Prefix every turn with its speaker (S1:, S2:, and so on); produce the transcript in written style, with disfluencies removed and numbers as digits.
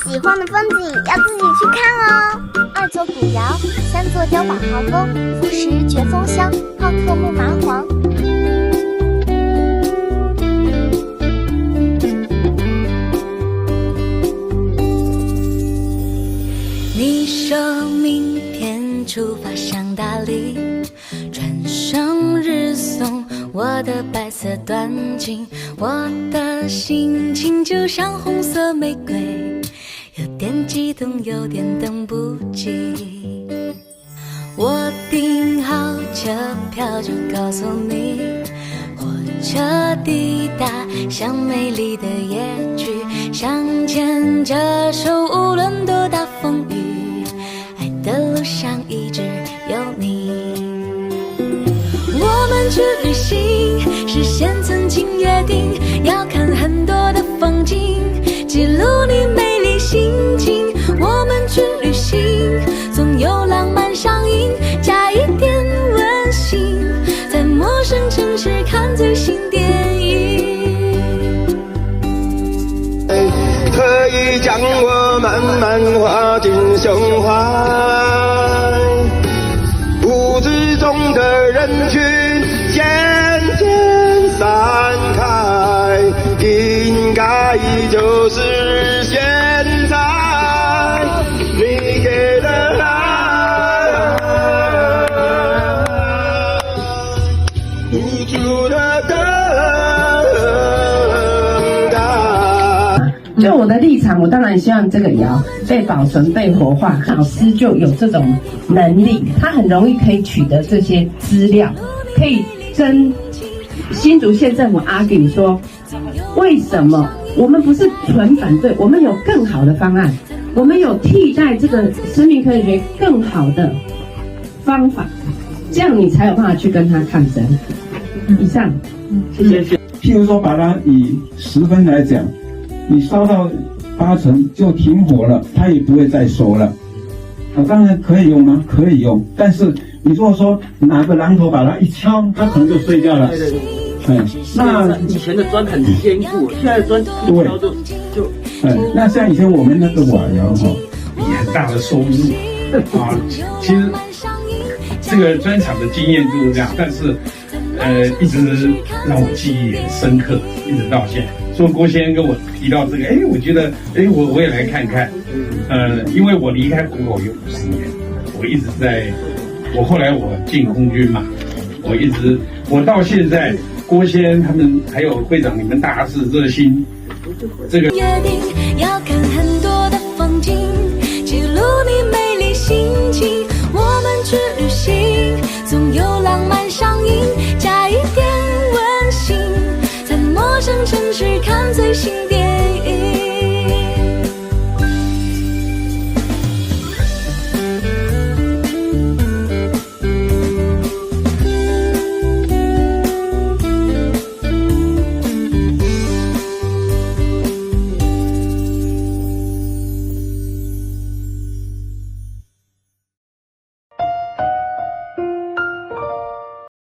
S1: 喜欢的风景要自己去看哦。
S2: 2座古窑，3座碉堡豪宫，附食绝峰香，好客木麻黄。
S3: 你说明天出发上大理，穿上日送我的白色短裙，我的心情就像红色玫瑰，有点激动，有点等不及。我订好车票就告诉你，火车抵达，像美丽的夜曲，想牵着手，无论多大风雨，爱的路上一直有你。我们去旅行，事先曾经约定，要看很多的风景，记录你美丽心情。我们去旅行，总有浪漫上映，加一点温馨，在陌生城市看最新电影。
S4: 可以将我慢慢画进胸怀，舞之中的人群渐渐散开，应该就是现在你给的爱，无助的等待。
S5: 就我的立场，我当然希望这个窑被保存、被活化。老师就有这种能力，他很容易可以取得这些资料，可以跟新竹县政府argue说，为什么我们不是纯反对，我们有更好的方案，我们有替代这个生命科学更好的方法，这样你才有办法去跟他抗争。以上，谢谢。
S6: 譬如说，把它以10分来讲，你烧到8成就停火了，它也不会再熟了。当然可以用吗？可以用，但是你如果说拿个榔头把它一敲，它可能就碎掉了。那
S7: 以前的砖很坚固，现在的砖一敲就
S6: 那像以前我们那个瓦窑
S8: 以很大的收入啊，其实这个专场的经验就是这样，但是一直让我记忆很深刻，一直到现在。说郭先生跟我提到这个，我觉得我也来看看，因为我离开虎口有50年，我后来我进空军嘛，我到现在郭先生他们还有会长你们大家是热心，这个
S3: 约定要看很多的风景，记录你美丽心情。我们去旅行，总有